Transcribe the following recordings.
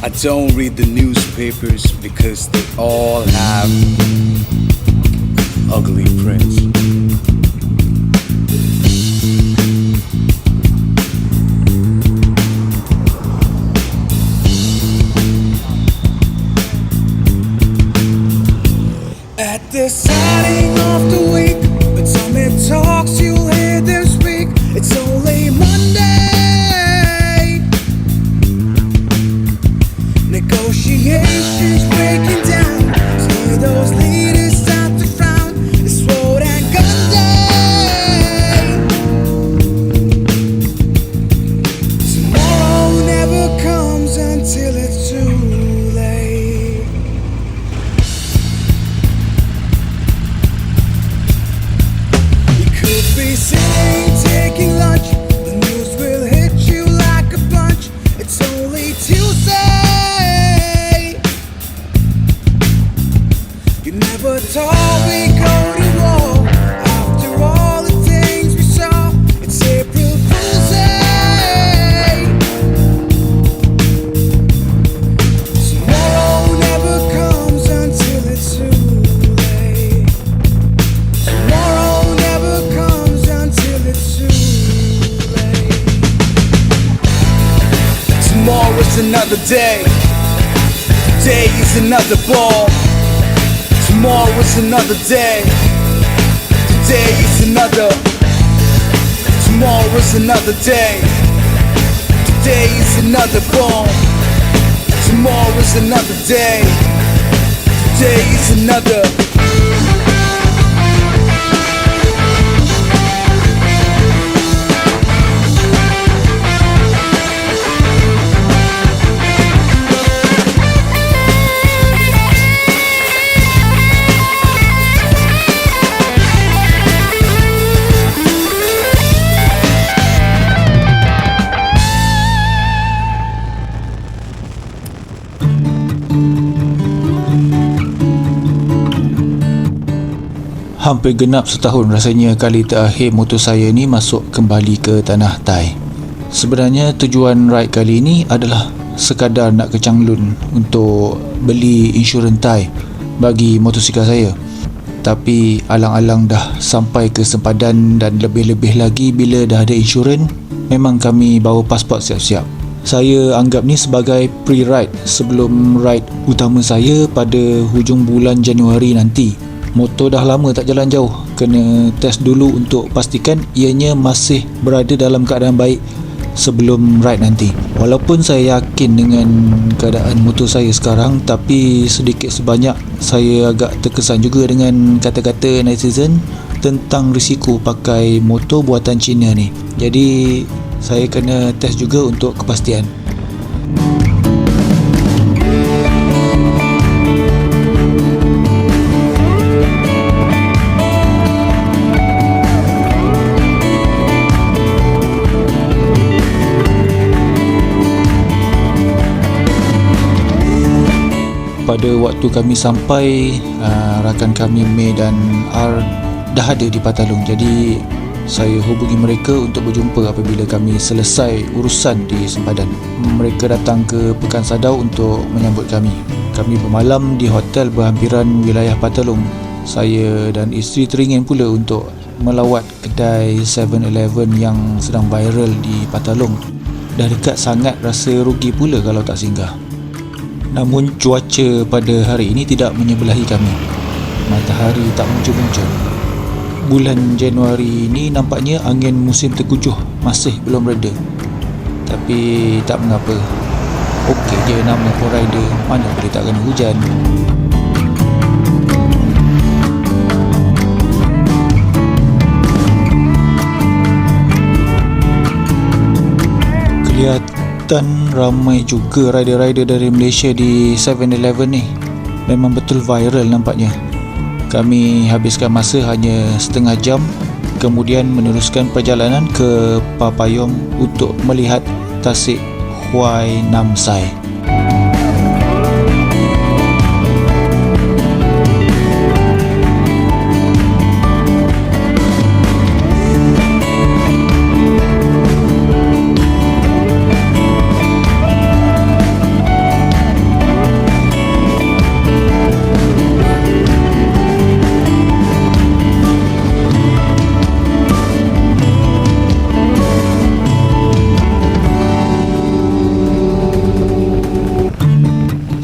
I don't read the newspapers because they all have ugly prints. At the starting of the week, the time it talks, you'll hear them speak. It's only Monday. Negotiations breaking down. See those leaders start to frown. It's sword and gun day. Tomorrow never comes until it's too late. You could be sitting, taking lunch. The news will hit you like a punch. It's only Tuesday. You never thought we go to war. After all the things we saw, it's April Fool's Day. Tomorrow never comes until it's too late. Tomorrow never comes until it's too late. Tomorrow's another day. Today is another ball. Tomorrow's another day. Today is another. Tomorrow's another day. Today is another ball. Tomorrow's another day. Today is another. Hampir genap setahun rasanya kali terakhir motor saya ni masuk kembali ke tanah Thai. Sebenarnya tujuan ride kali ini adalah sekadar nak ke Changlun untuk beli insurans Thai bagi motosikal saya. Tapi alang-alang dah sampai ke sempadan dan lebih-lebih lagi bila dah ada insurans, memang kami bawa pasport siap-siap. Saya anggap ni sebagai pre-ride sebelum ride utama saya pada hujung bulan Januari nanti. Motor dah lama tak jalan jauh, kena test dulu untuk pastikan ianya masih berada dalam keadaan baik sebelum ride nanti. Walaupun saya yakin dengan keadaan motor saya sekarang, tapi sedikit sebanyak saya agak terkesan juga dengan kata-kata netizen tentang risiko pakai motor buatan Cina ni. Jadi saya kena test juga untuk kepastian. Pada waktu kami sampai, rakan kami May dan R dah ada di Patalong. Jadi saya hubungi mereka untuk berjumpa apabila kami selesai urusan di sempadan. Mereka datang ke Pekan Sadau untuk menyambut kami. Kami bermalam di hotel berhampiran wilayah Patalong. Saya dan isteri teringin pula untuk melawat kedai 7-Eleven yang sedang viral di Patalong. Dah dekat sangat, rasa rugi pula kalau tak singgah. Namun cuaca pada hari ini tidak menyebelahi kami. Matahari tak muncul-muncul. Bulan Januari ini nampaknya angin musim tengkujuh masih belum reda. Tapi tak mengapa. Okey je nama pun rider, mana boleh tak kena hujan. Kelihatan ramai juga rider-rider dari Malaysia di 7-Eleven ni. Memang betul viral nampaknya. Kami habiskan masa hanya setengah jam, kemudian meneruskan perjalanan ke Papayom untuk melihat Tasik Huai Nam Sai.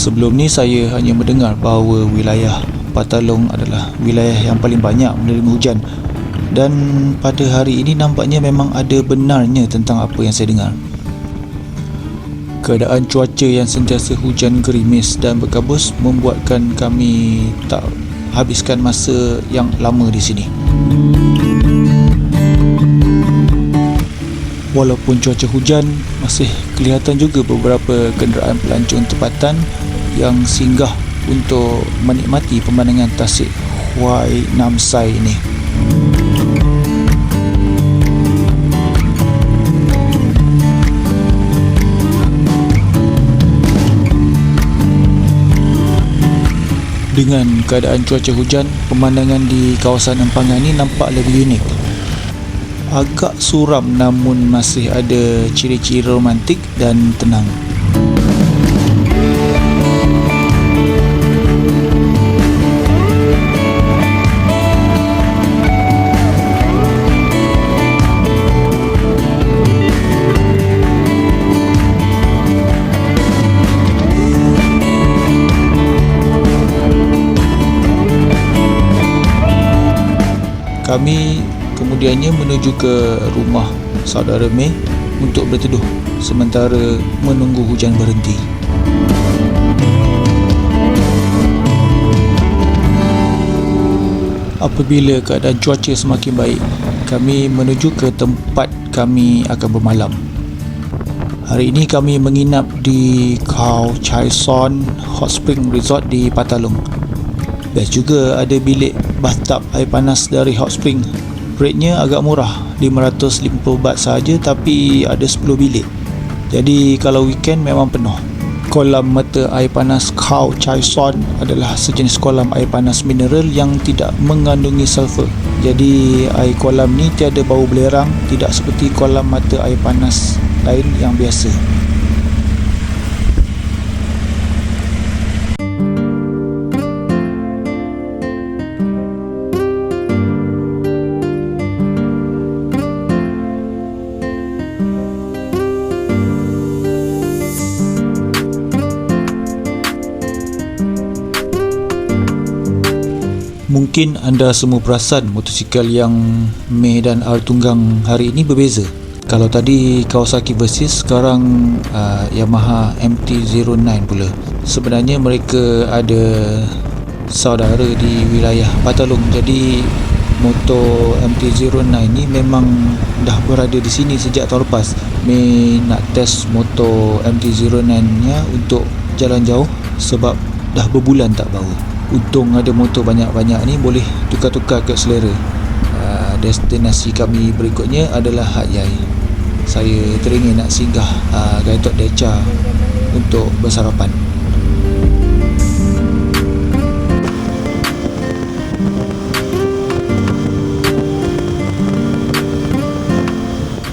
Sebelum ni saya hanya mendengar bahawa wilayah Patalong adalah wilayah yang paling banyak menerima hujan, dan pada hari ini nampaknya memang ada benarnya tentang apa yang saya dengar. Keadaan cuaca yang sentiasa hujan gerimis dan berkabus membuatkan kami tak habiskan masa yang lama di sini. Walaupun cuaca hujan, masih kelihatan juga beberapa kenderaan pelancong tempatan yang singgah untuk menikmati pemandangan Tasik Huai Nam Sai ini. Dengan keadaan cuaca hujan, pemandangan di kawasan Empangan ini nampak lebih unik. Agak suram namun masih ada ciri-ciri romantik dan tenang. Kami kemudiannya menuju ke rumah saudara May untuk berteduh sementara menunggu hujan berhenti. Apabila keadaan cuaca semakin baik, kami menuju ke tempat kami akan bermalam. Hari ini kami menginap di Khao Chai Son Hot Spring Resort di Patalong. Best juga ada bilik bathtub air panas dari hot spring. Rate-nya agak murah, 550 baht sahaja, tapi ada 10 bilik. Jadi kalau weekend memang penuh. Kolam mata air panas Khao Chai Son adalah sejenis kolam air panas mineral yang tidak mengandungi sulfur. Jadi air kolam ni tiada bau belerang, tidak seperti kolam mata air panas lain yang biasa. Mungkin anda semua perasan motosikal yang May dan R tunggang hari ini berbeza. Kalau tadi Kawasaki Versys, sekarang Yamaha MT-09 pula. Sebenarnya mereka ada saudara di wilayah Patalong. Jadi motor MT-09 ni memang dah berada di sini sejak tahun lepas. May nak test motor MT-09 nya untuk jalan jauh sebab dah berbulan tak bawa. Untung ada motor banyak-banyak ni, boleh tukar-tukar ke selera. Destinasi kami berikutnya adalah Hat Yai. Saya teringin nak singgah Gaitot Decha untuk bersarapan.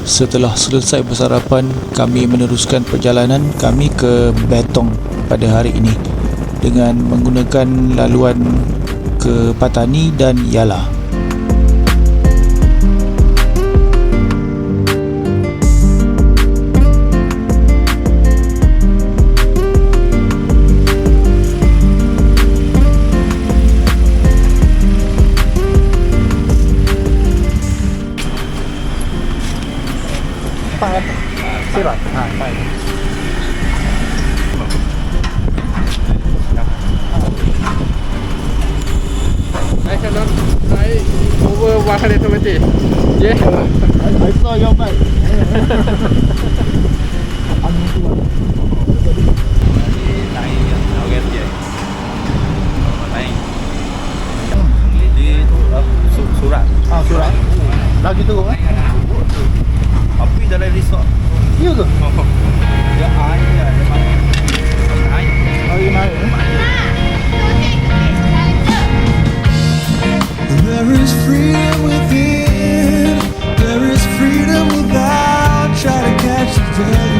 Setelah selesai bersarapan, kami meneruskan perjalanan kami ke Betong pada hari ini dengan menggunakan laluan ke Patani dan Yala. Sirat. I cannot ride over 120. Yeah. I saw your bike. Surat. Surat. Lagi teruk Api dalam resort. Ya ke? Dia air dia naik. Air naik. There is freedom within. There is freedom without. Try to catch the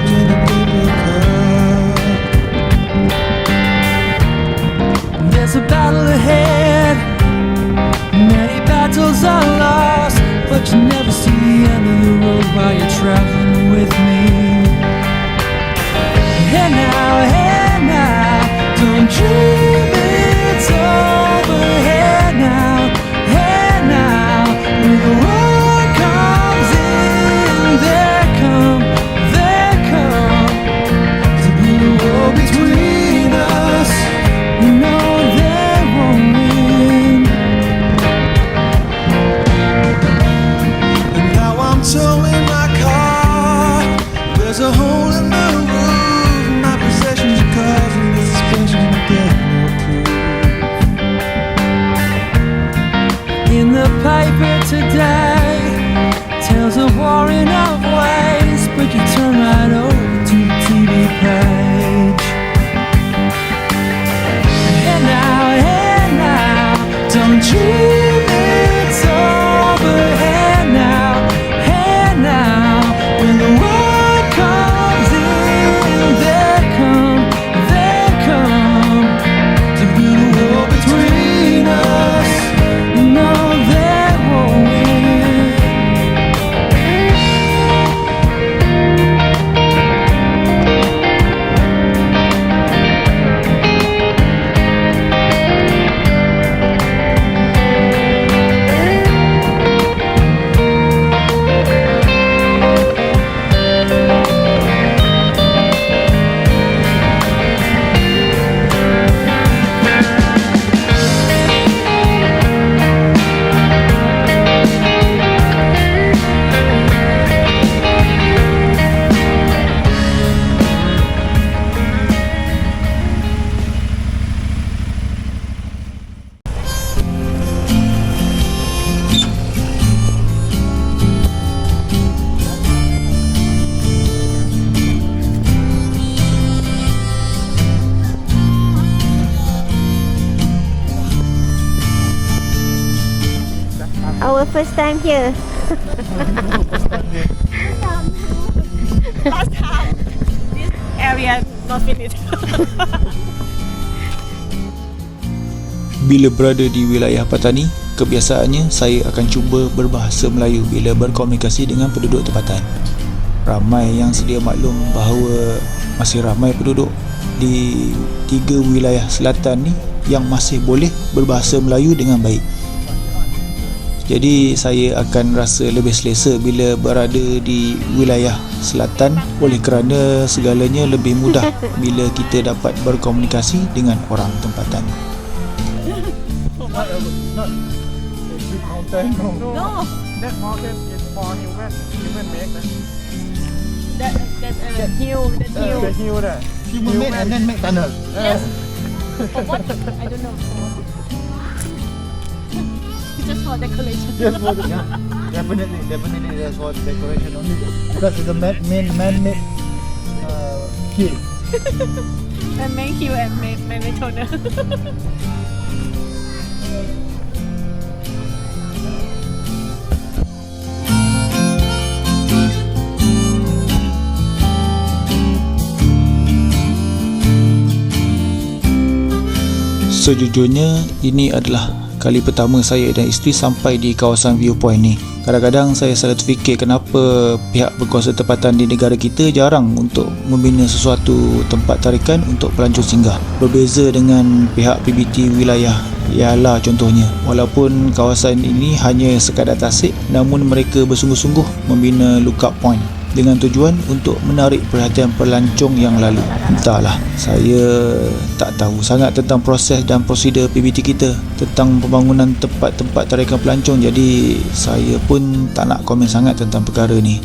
dream it's over. Hey now, when the world comes in, there come to be a war between us. You know they won't win. And now I'm towing my car. There's a hole in the roof. My possessions are causing this suspension to get no proof. In the paper today, tales of war in of ways, but you turn right over to the TV page. Hey now, don't dream it's over. Hey now, when the world comes in, there come to be the war between us. No, they won't win. Our first time here. Last time, this area not finished. Bila berada di wilayah Patani, kebiasaannya saya akan cuba berbahasa Melayu bila berkomunikasi dengan penduduk tempatan. Ramai yang sedia maklum bahawa masih ramai penduduk di 3 wilayah selatan ni yang masih boleh berbahasa Melayu dengan baik. Jadi saya akan rasa lebih selesa bila berada di wilayah selatan oleh kerana segalanya lebih mudah bila kita dapat berkomunikasi dengan orang tempatan. No, That mountain is for human make. that's a hill. That's hill. The hill there. Human made and then make tunnel. Yes. For what? I don't know. For what? It's just for decoration. Yes, for the, yeah. Definitely that's for decoration only. Because it's a man-made hill. And main hill and main tunnel. Sejujurnya ini adalah kali pertama saya dan isteri sampai di kawasan viewpoint ni. Kadang-kadang saya selalu terfikir kenapa pihak berkuasa tempatan di negara kita jarang untuk membina sesuatu tempat tarikan untuk pelancong singgah. Berbeza dengan pihak PBT wilayah Yala contohnya. Walaupun kawasan ini hanya sekadar tasik, namun mereka bersungguh-sungguh membina lookout point dengan tujuan untuk menarik perhatian pelancong yang lalu. Entahlah, saya tak tahu sangat tentang proses dan prosedur PBT kita tentang pembangunan tempat-tempat tarikan pelancong, jadi saya pun tak nak komen sangat tentang perkara ni.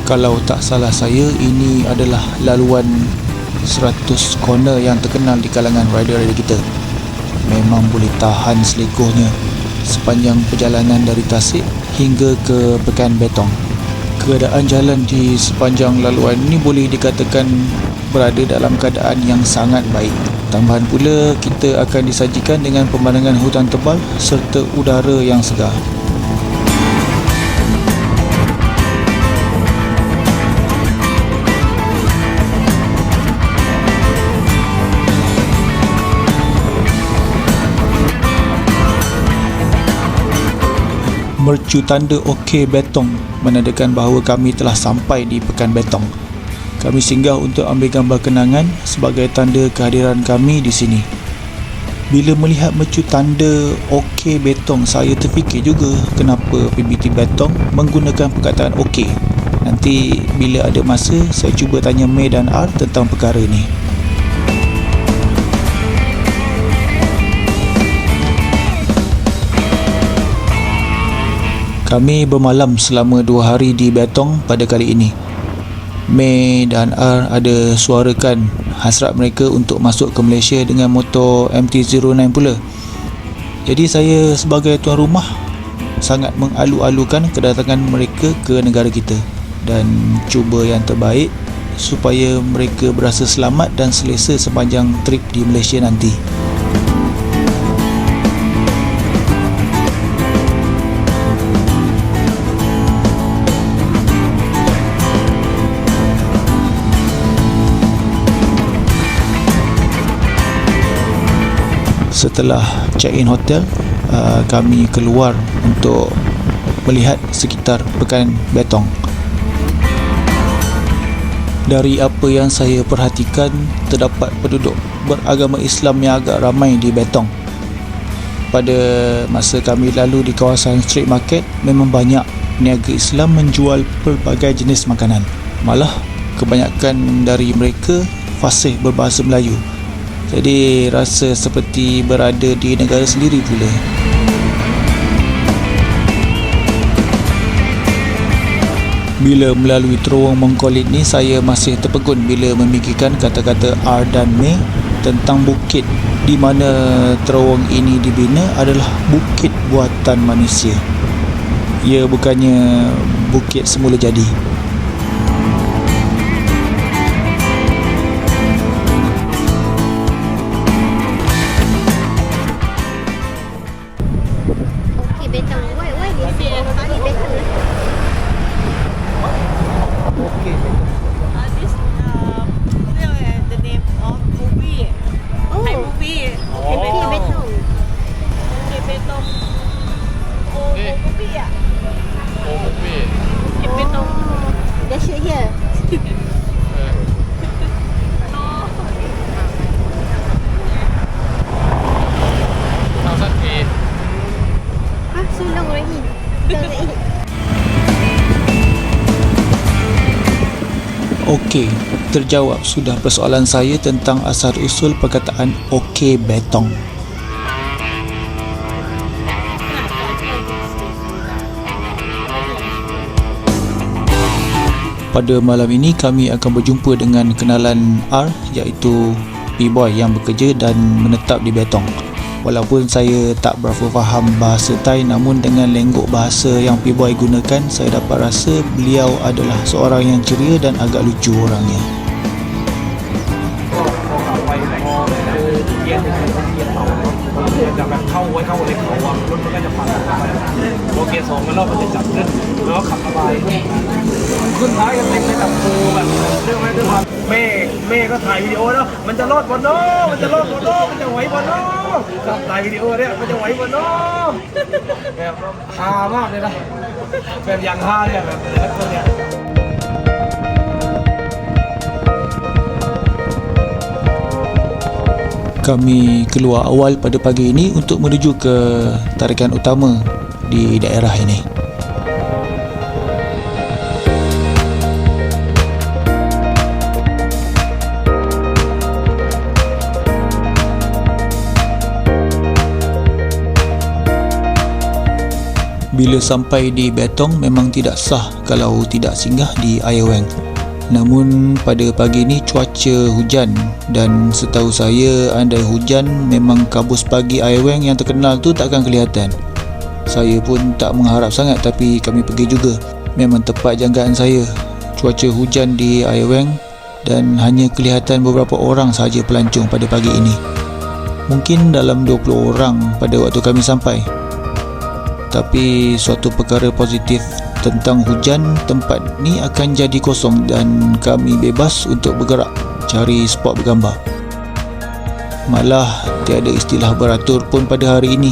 Kalau tak salah saya, ini adalah laluan 100 corner yang terkenal di kalangan rider-rider kita. Memang boleh tahan selekohnya sepanjang perjalanan dari Tasik hingga ke Pekan Betong. Keadaan jalan di sepanjang laluan ini boleh dikatakan berada dalam keadaan yang sangat baik. Tambahan pula, kita akan disajikan dengan pemandangan hutan tebal serta udara yang segar. Mercu tanda OK Betong menandakan bahawa kami telah sampai di Pekan Betong. Kami singgah untuk ambil gambar kenangan sebagai tanda kehadiran kami di sini. Bila melihat mercu tanda OK Betong, saya terfikir juga kenapa PBT Betong menggunakan perkataan OK. Nanti bila ada masa, saya cuba tanya May dan R tentang perkara ini. Kami bermalam selama 2 hari di Betong pada kali ini. May dan R ada suarakan hasrat mereka untuk masuk ke Malaysia dengan motor MT-09 pula. Jadi saya sebagai tuan rumah sangat mengalu-alukan kedatangan mereka ke negara kita dan cuba yang terbaik supaya mereka berasa selamat dan selesa sepanjang trip di Malaysia nanti. Setelah check-in hotel, kami keluar untuk melihat sekitar Pekan Betong. Dari apa yang saya perhatikan, terdapat penduduk beragama Islam yang agak ramai di Betong. Pada masa kami lalu di kawasan street market, memang banyak peniaga Islam menjual pelbagai jenis makanan. Malah kebanyakan dari mereka fasih berbahasa Melayu. Jadi rasa seperti berada di negara sendiri pula. Bila melalui terowong Mongkolit ni, saya masih terpegun bila memikirkan kata-kata R dan May tentang bukit di mana terowong ini dibina adalah bukit buatan manusia. Ia bukannya bukit semula jadi. Okey, terjawab sudah persoalan saya tentang asal-usul perkataan OK Betong. Pada malam ini kami akan berjumpa dengan kenalan R, iaitu P-Boy yang bekerja dan menetap di Betong. Walaupun saya tak berapa faham bahasa Thai, namun dengan lenggok bahasa yang P-Boy gunakan, saya dapat rasa beliau adalah seorang yang ceria dan agak lucu orangnya. May ก็ถ่ายวิดีโอเนาะมันจะรอดบนเนาะมันจะไหวบนเนาะครับถ่ายวิดีโอเนี่ยมันจะไหวบนเนาะแบบฮามากเลยนะแบบอย่างฮาเนี่ยแบบแต่ละคนเนี่ย Kami keluar awal pada pagi ini untuk menuju ke tarikan utama di daerah ini. Bila sampai di Betong, memang tidak sah kalau tidak singgah di Ayaweng. Namun pada pagi ni cuaca hujan dan setahu saya andai hujan memang kabus pagi Ai Weng yang terkenal tu takkan kelihatan. Saya pun tak mengharap sangat tapi kami pergi juga. Memang tepat jangkaan saya. Cuaca hujan di Ai Weng dan hanya kelihatan beberapa orang sahaja pelancong pada pagi ini. Mungkin dalam 20 orang pada waktu kami sampai. Tapi suatu perkara positif tentang hujan, tempat ni akan jadi kosong dan kami bebas untuk bergerak cari spot bergambar. Malah tiada istilah beratur pun pada hari ini.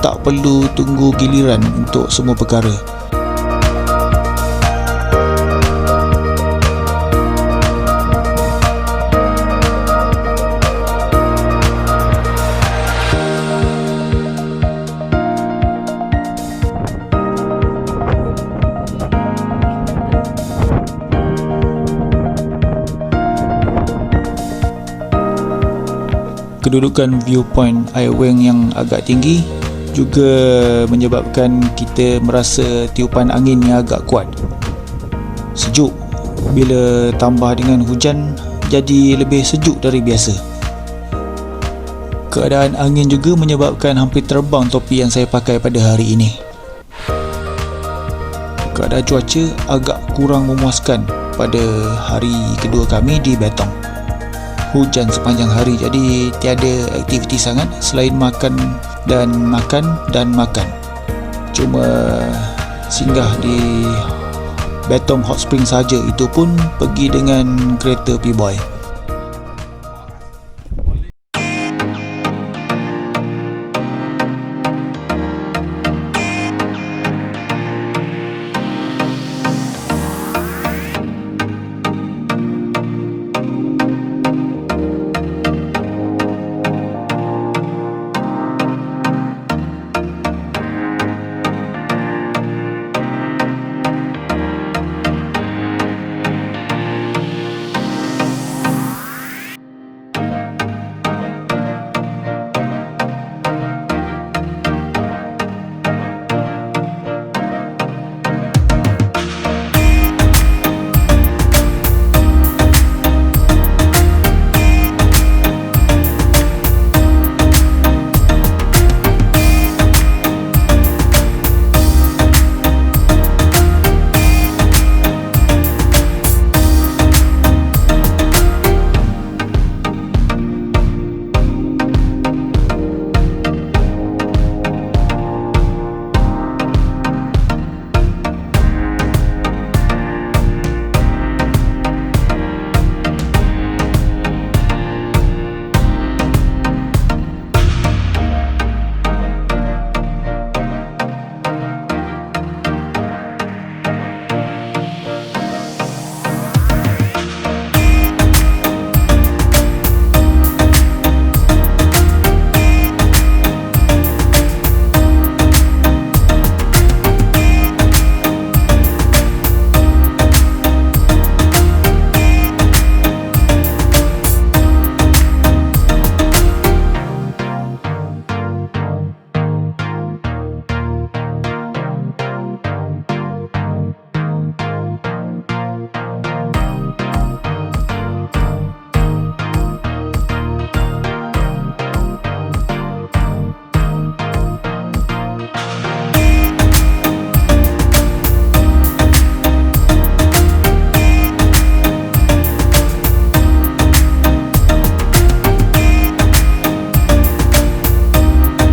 Tak perlu tunggu giliran untuk semua perkara. Kedudukan viewpoint Ai Weng yang agak tinggi juga menyebabkan kita merasa tiupan angin yang agak kuat. Sejuk. Bila tambah dengan hujan, jadi lebih sejuk dari biasa. Keadaan angin juga menyebabkan hampir terbang topi yang saya pakai pada hari ini. Keadaan cuaca agak kurang memuaskan pada hari kedua kami di Betong. Hujan sepanjang hari, jadi tiada aktiviti sangat selain makan dan makan. Cuma singgah di Betong Hot Spring saja, itu pun pergi dengan kereta P-Boy.